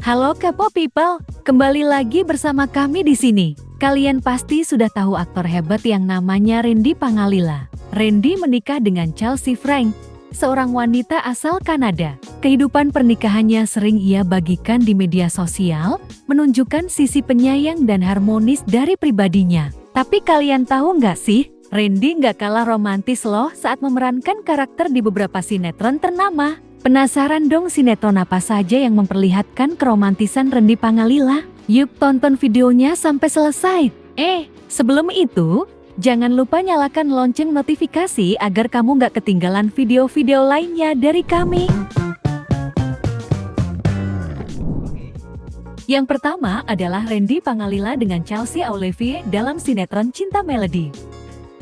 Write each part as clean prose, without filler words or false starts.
Halo K-pop people, kembali lagi bersama kami di sini. Kalian pasti sudah tahu aktor hebat yang namanya Randy Pangalila. Randy menikah dengan Chelsea Frank, seorang wanita asal Kanada. Kehidupan pernikahannya sering ia bagikan di media sosial, menunjukkan sisi penyayang dan harmonis dari pribadinya. Tapi kalian tahu nggak sih, Randy nggak kalah romantis loh saat memerankan karakter di beberapa sinetron ternama. Penasaran dong sinetron apa saja yang memperlihatkan keromantisan Randy Pangalila? Yuk tonton videonya sampai selesai. Sebelum itu, jangan lupa nyalakan lonceng notifikasi agar kamu nggak ketinggalan video-video lainnya dari kami. Yang pertama adalah Randy Pangalila dengan Chelsea Olivier dalam sinetron Cinta Melody.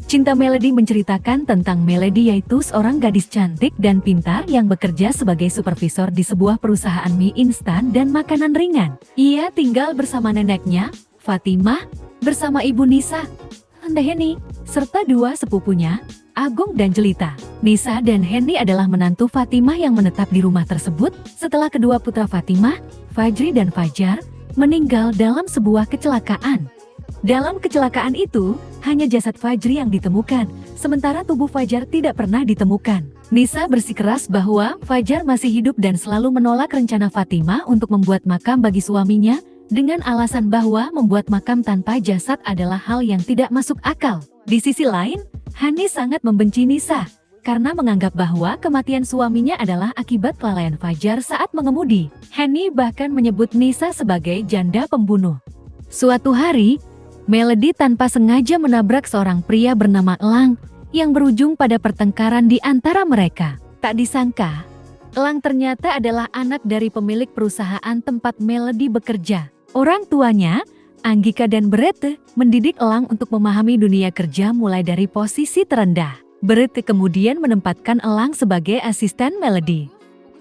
Cinta Melody menceritakan tentang Melody, yaitu seorang gadis cantik dan pintar yang bekerja sebagai supervisor di sebuah perusahaan mie instan dan makanan ringan. Ia tinggal bersama neneknya, Fatimah, bersama ibu Nisa, Heni, serta dua sepupunya, Agung dan Jelita. Nisa dan Heni adalah menantu Fatimah yang menetap di rumah tersebut setelah kedua putra Fatimah, Fajri dan Fajar, meninggal dalam sebuah kecelakaan. Dalam kecelakaan itu, hanya jasad Fajri yang ditemukan, sementara tubuh Fajar tidak pernah ditemukan. Nisa bersikeras bahwa Fajar masih hidup dan selalu menolak rencana Fatimah untuk membuat makam bagi suaminya, dengan alasan bahwa membuat makam tanpa jasad adalah hal yang tidak masuk akal. Di sisi lain, Hani sangat membenci Nisa, karena menganggap bahwa kematian suaminya adalah akibat kelalaian Fajar saat mengemudi. Hani bahkan menyebut Nisa sebagai janda pembunuh. Suatu hari, Melody tanpa sengaja menabrak seorang pria bernama Elang yang berujung pada pertengkaran di antara mereka. Tak disangka, Elang ternyata adalah anak dari pemilik perusahaan tempat Melody bekerja. Orang tuanya, Anggika dan Berete, mendidik Elang untuk memahami dunia kerja mulai dari posisi terendah. Berete kemudian menempatkan Elang sebagai asisten Melody.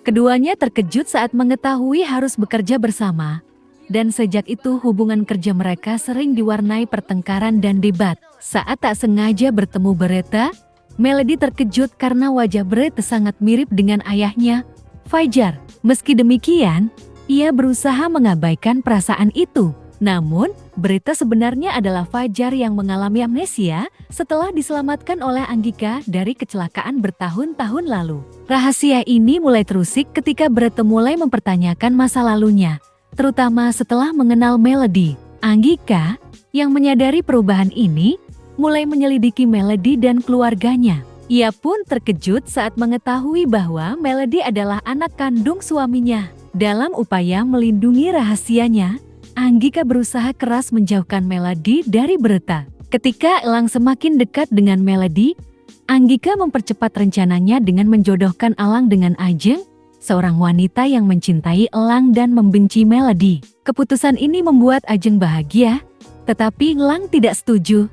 Keduanya terkejut saat mengetahui harus bekerja bersama. Dan sejak itu hubungan kerja mereka sering diwarnai pertengkaran dan debat. Saat tak sengaja bertemu Berete, Melody terkejut karena wajah Berete sangat mirip dengan ayahnya, Fajar. Meski demikian, ia berusaha mengabaikan perasaan itu. Namun, Berete sebenarnya adalah Fajar yang mengalami amnesia setelah diselamatkan oleh Anggika dari kecelakaan bertahun-tahun lalu. Rahasia ini mulai terusik ketika Berete mulai mempertanyakan masa lalunya, terutama setelah mengenal Melody. Anggika, yang menyadari perubahan ini, mulai menyelidiki Melody dan keluarganya. Ia pun terkejut saat mengetahui bahwa Melody adalah anak kandung suaminya. Dalam upaya melindungi rahasianya, Anggika berusaha keras menjauhkan Melody dari Berete. Ketika Elang semakin dekat dengan Melody, Anggika mempercepat rencananya dengan menjodohkan Elang dengan Ajeng, seorang wanita yang mencintai Elang dan membenci Melody. Keputusan ini membuat Ajeng bahagia, tetapi Elang tidak setuju.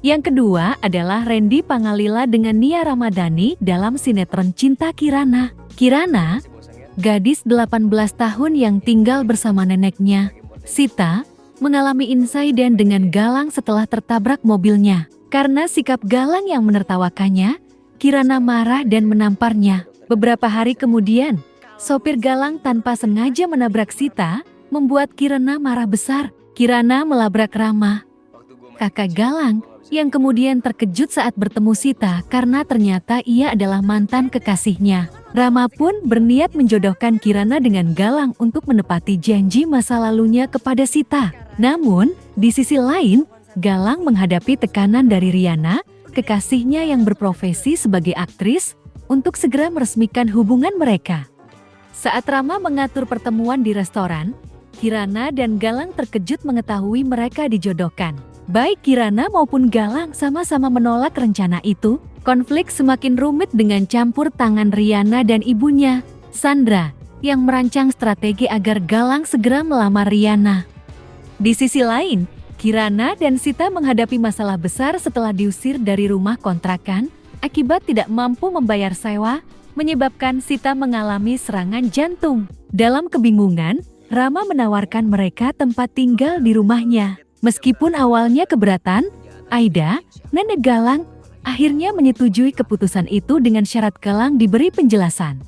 Yang kedua adalah Randy Pangalila dengan Nia Ramadhani dalam sinetron Cinta Kirana. Kirana, gadis 18 tahun yang tinggal bersama neneknya, Sita, mengalami insiden dengan Galang setelah tertabrak mobilnya. Karena sikap Galang yang menertawakannya, Kirana marah dan menamparnya. Beberapa hari kemudian, sopir Galang tanpa sengaja menabrak Sita, membuat Kirana marah besar. Kirana melabrak Rama, kakak Galang, yang kemudian terkejut saat bertemu Sita karena ternyata ia adalah mantan kekasihnya. Rama pun berniat menjodohkan Kirana dengan Galang untuk menepati janji masa lalunya kepada Sita. Namun, di sisi lain, Galang menghadapi tekanan dari Riana, kekasihnya yang berprofesi sebagai aktris, untuk segera meresmikan hubungan mereka. Saat Rama mengatur pertemuan di restoran, Kirana dan Galang terkejut mengetahui mereka dijodohkan. Baik Kirana maupun Galang sama-sama menolak rencana itu. Konflik semakin rumit dengan campur tangan Riana dan ibunya, Sandra, yang merancang strategi agar Galang segera melamar Riana. Di sisi lain, Kirana dan Sita menghadapi masalah besar setelah diusir dari rumah kontrakan akibat tidak mampu membayar sewa, menyebabkan Sita mengalami serangan jantung. Dalam kebingungan, Rama menawarkan mereka tempat tinggal di rumahnya. Meskipun awalnya keberatan, Aida, nenek Galang, akhirnya menyetujui keputusan itu dengan syarat Galang diberi penjelasan.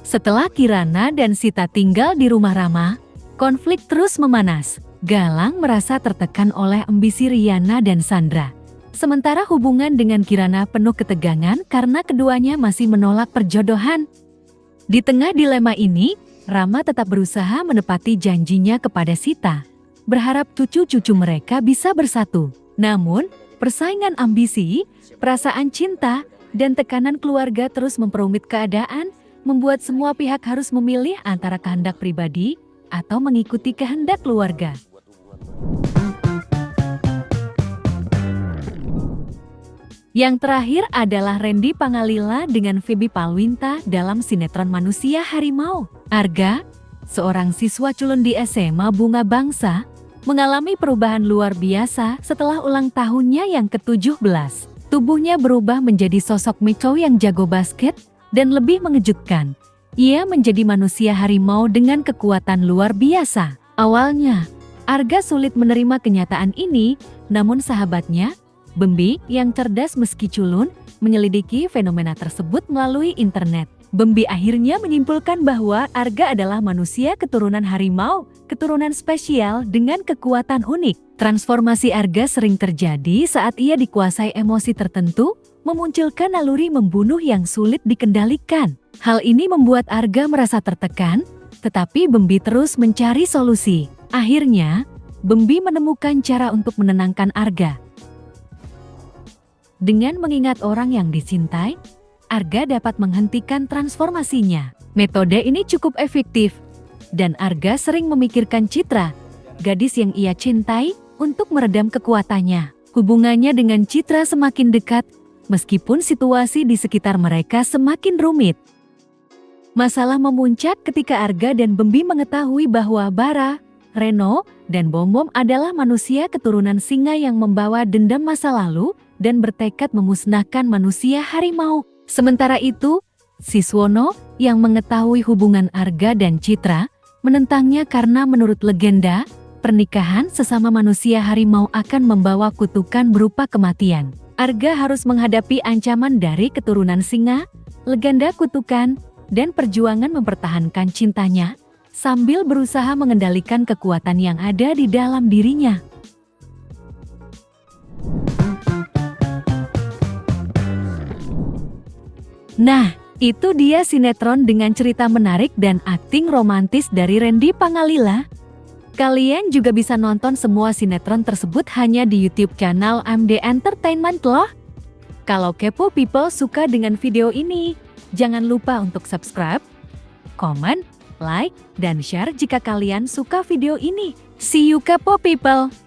Setelah Kirana dan Sita tinggal di rumah Rama, konflik terus memanas. Galang merasa tertekan oleh ambisi Riana dan Sandra. Sementara hubungan dengan Kirana penuh ketegangan karena keduanya masih menolak perjodohan. Di tengah dilema ini, Rama tetap berusaha menepati janjinya kepada Sita, berharap cucu-cucu mereka bisa bersatu. Namun, persaingan ambisi, perasaan cinta, dan tekanan keluarga terus memperumit keadaan, membuat semua pihak harus memilih antara kehendak pribadi atau mengikuti kehendak keluarga. Yang terakhir adalah Randy Pangalila dengan Feby Palwinta dalam sinetron Manusia Harimau. Arga, seorang siswa culun di SMA Bunga Bangsa, mengalami perubahan luar biasa setelah ulang tahunnya yang ke-17. Tubuhnya berubah menjadi sosok macho yang jago basket dan lebih mengejutkan. Ia menjadi manusia harimau dengan kekuatan luar biasa. Awalnya, Arga sulit menerima kenyataan ini, namun sahabatnya, Bembi, yang cerdas meski culun, menyelidiki fenomena tersebut melalui internet. Bembi akhirnya menyimpulkan bahwa Arga adalah manusia keturunan harimau, keturunan spesial dengan kekuatan unik. Transformasi Arga sering terjadi saat ia dikuasai emosi tertentu, memunculkan naluri membunuh yang sulit dikendalikan. Hal ini membuat Arga merasa tertekan, tetapi Bembi terus mencari solusi. Akhirnya, Bembi menemukan cara untuk menenangkan Arga. Dengan mengingat orang yang dicintai, Arga dapat menghentikan transformasinya. Metode ini cukup efektif, dan Arga sering memikirkan Citra, gadis yang ia cintai, untuk meredam kekuatannya. Hubungannya dengan Citra semakin dekat, meskipun situasi di sekitar mereka semakin rumit. Masalah memuncak ketika Arga dan Bembi mengetahui bahwa Bara, Reno, dan Bombom adalah manusia keturunan singa yang membawa dendam masa lalu dan bertekad memusnahkan manusia harimau. Sementara itu, Siswono yang mengetahui hubungan Arga dan Citra menentangnya karena menurut legenda, pernikahan sesama manusia harimau akan membawa kutukan berupa kematian. Arga harus menghadapi ancaman dari keturunan singa, legenda kutukan, dan perjuangan mempertahankan cintanya, sambil berusaha mengendalikan kekuatan yang ada di dalam dirinya. Nah, itu dia sinetron dengan cerita menarik dan akting romantis dari Randy Pangalila. Kalian juga bisa nonton semua sinetron tersebut hanya di YouTube channel AMD Entertainment loh. Kalau Kepo People suka dengan video ini, jangan lupa untuk subscribe, komen, like, dan share jika kalian suka video ini. See you Kepo People!